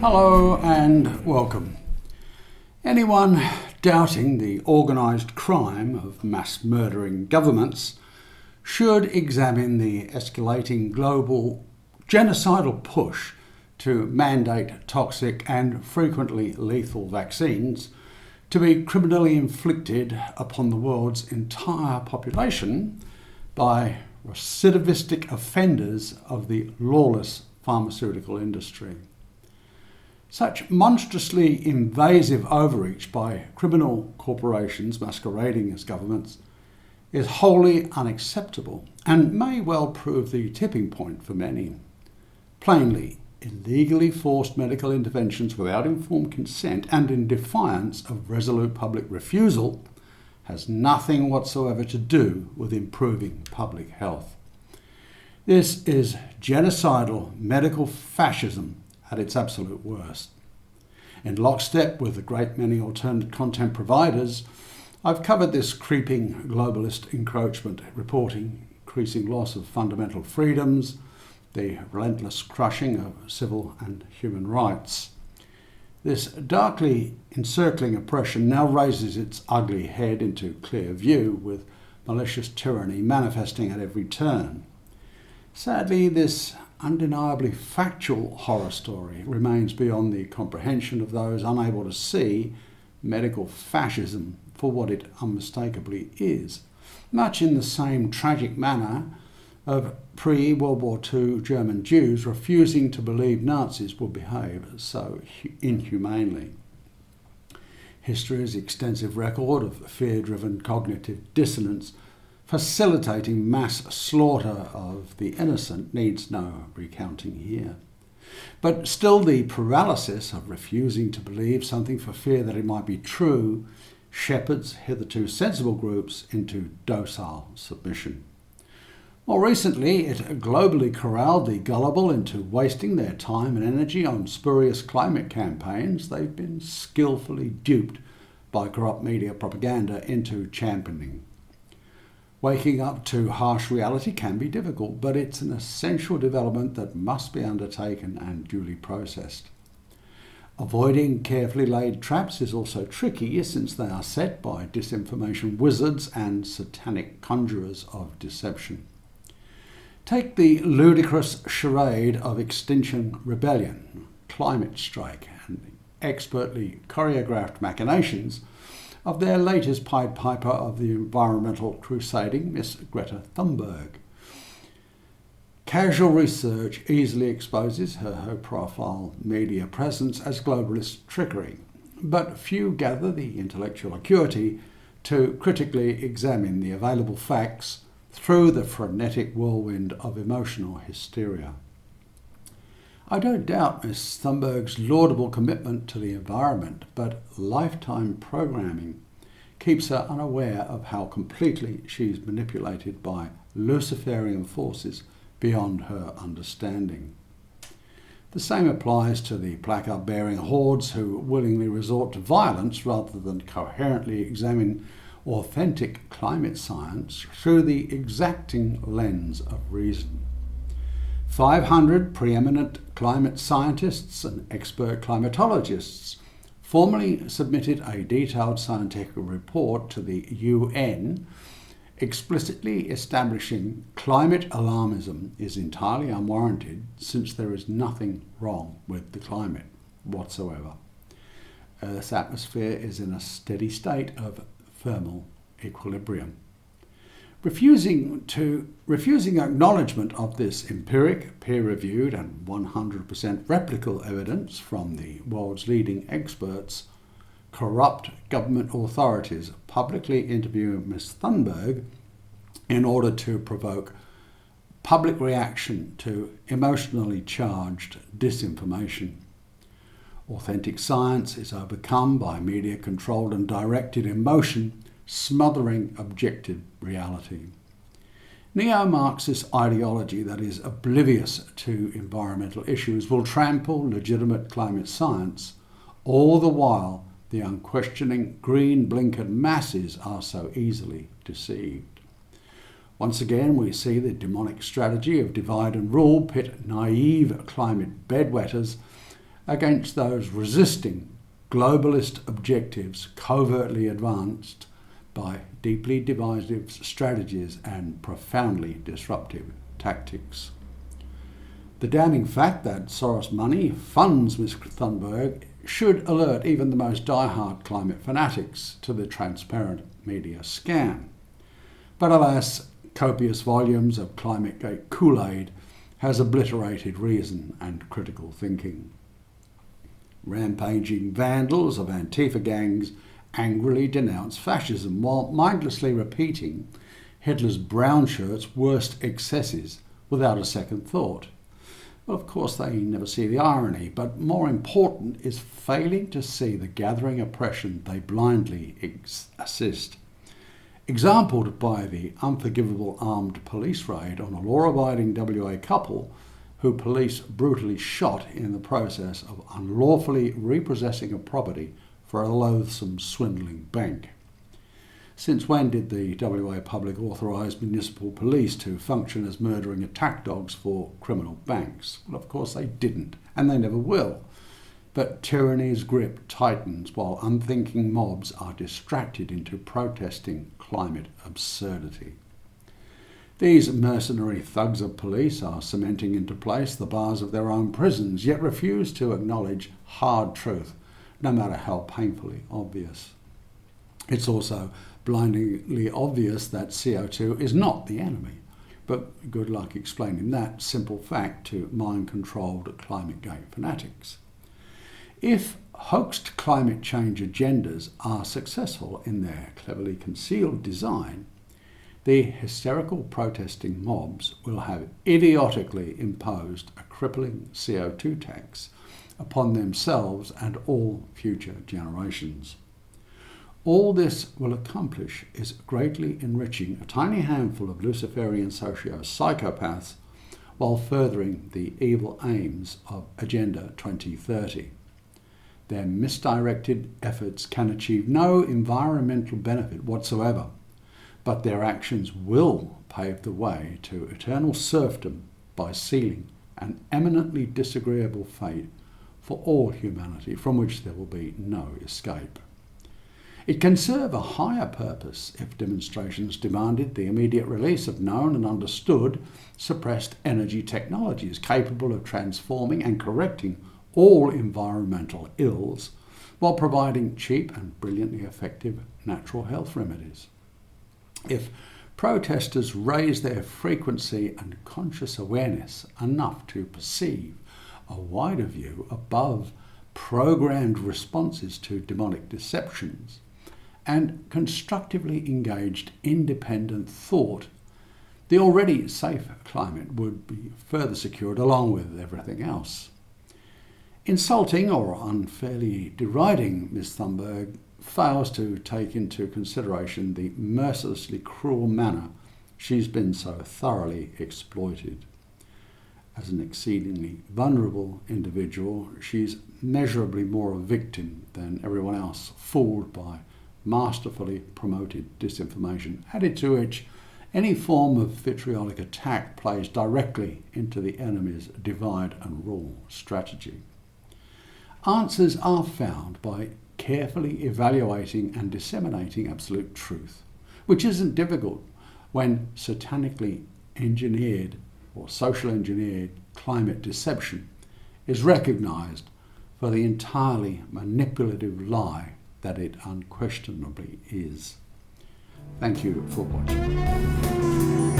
Hello and welcome. Anyone doubting the organised crime of mass murdering governments should examine the escalating global genocidal push to mandate toxic and frequently lethal vaccines to be criminally inflicted upon the world's entire population by recidivistic offenders of the lawless pharmaceutical industry. Such monstrously invasive overreach by criminal corporations masquerading as governments is wholly unacceptable and may well prove the tipping point for many. Plainly, illegally forced medical interventions without informed consent and in defiance of resolute public refusal has nothing whatsoever to do with improving public health. This is genocidal medical fascism at its absolute worst. In lockstep with a great many alternate content providers, I've covered this creeping globalist encroachment, reporting increasing loss of fundamental freedoms, the relentless crushing of civil and human rights. This darkly encircling oppression now raises its ugly head into clear view, with malicious tyranny manifesting at every turn. Sadly, this undeniably factual horror story remains beyond the comprehension of those unable to see medical fascism for what it unmistakably is, much in the same tragic manner of pre-World War II German Jews refusing to believe Nazis would behave so inhumanely. History's extensive record of fear-driven cognitive dissonance facilitating mass slaughter of the innocent needs no recounting here. But still, the paralysis of refusing to believe something for fear that it might be true shepherds hitherto sensible groups into docile submission. More recently, it globally corralled the gullible into wasting their time and energy on spurious climate campaigns they've been skillfully duped by corrupt media propaganda into championing. Waking up to harsh reality can be difficult, but it's an essential development that must be undertaken and duly processed. Avoiding carefully laid traps is also tricky, since they are set by disinformation wizards and satanic conjurers of deception. Take the ludicrous charade of Extinction Rebellion, Climate Strike, and the expertly choreographed machinations of their latest Pied Piper of the environmental crusading, Miss Greta Thunberg. Casual research easily exposes her high-profile media presence as globalist trickery, but few gather the intellectual acuity to critically examine the available facts through the frenetic whirlwind of emotional hysteria. I don't doubt Miss Thunberg's laudable commitment to the environment, but lifetime programming keeps her unaware of how completely she's manipulated by Luciferian forces beyond her understanding. The same applies to the placard-bearing hordes who willingly resort to violence rather than coherently examine authentic climate science through the exacting lens of reason. 500 preeminent climate scientists and expert climatologists formally submitted a detailed scientific report to the UN explicitly establishing climate alarmism is entirely unwarranted, since there is nothing wrong with the climate whatsoever. Earth's atmosphere is in a steady state of thermal equilibrium. Refusing acknowledgement of this empiric, peer-reviewed and 100% replicable evidence from the world's leading experts, corrupt government authorities publicly interview Ms. Thunberg in order to provoke public reaction to emotionally charged disinformation. Authentic science is overcome by media-controlled and directed emotion, smothering objective reality. Neo-Marxist ideology that is oblivious to environmental issues will trample legitimate climate science, all the while the unquestioning green-blinkered masses are so easily deceived. Once again, we see the demonic strategy of divide and rule pit naive climate bedwetters against those resisting globalist objectives covertly advanced by deeply divisive strategies and profoundly disruptive tactics. The damning fact that Soros money funds Ms. Thunberg should alert even the most die-hard climate fanatics to the transparent media scam. But alas, copious volumes of ClimateGate Kool-Aid has obliterated reason and critical thinking. Rampaging vandals of Antifa gangs angrily denounce fascism while mindlessly repeating Hitler's brown shirt's worst excesses without a second thought. Well, of course, they never see the irony, but more important is failing to see the gathering oppression they blindly assist. Exampled by the unforgivable armed police raid on a law-abiding WA couple who police brutally shot in the process of unlawfully repossessing a property for a loathsome swindling bank. Since when did the WA public authorise municipal police to function as murdering attack dogs for criminal banks? Well, of course they didn't, and they never will. But tyranny's grip tightens while unthinking mobs are distracted into protesting climate absurdity. These mercenary thugs of police are cementing into place the bars of their own prisons, yet refuse to acknowledge hard truth, no matter how painfully obvious. It's also blindingly obvious that CO2 is not the enemy, but good luck explaining that simple fact to mind-controlled ClimateGate fanatics. If hoaxed climate change agendas are successful in their cleverly concealed design, the hysterical protesting mobs will have idiotically imposed a crippling CO2 tax upon themselves and all future generations. All this will accomplish is greatly enriching a tiny handful of Luciferian socio-psychopaths while furthering the evil aims of Agenda 2030. Their misdirected efforts can achieve no environmental benefit whatsoever, but their actions will pave the way to eternal serfdom by sealing an eminently disagreeable fate for all humanity from which there will be no escape. It can serve a higher purpose if demonstrations demanded the immediate release of known and understood suppressed energy technologies capable of transforming and correcting all environmental ills while providing cheap and brilliantly effective natural health remedies. If protesters raise their frequency and conscious awareness enough to perceive a wider view above programmed responses to demonic deceptions and constructively engaged independent thought, the already safe climate would be further secured along with everything else. Insulting or unfairly deriding Ms. Thunberg fails to take into consideration the mercilessly cruel manner she's been so thoroughly exploited. As an exceedingly vulnerable individual, she's measurably more a victim than everyone else, fooled by masterfully promoted disinformation, added to which any form of vitriolic attack plays directly into the enemy's divide and rule strategy. Answers are found by carefully evaluating and disseminating absolute truth, which isn't difficult when satanically engineered or social engineered climate deception is recognised for the entirely manipulative lie that it unquestionably is. Thank you for watching.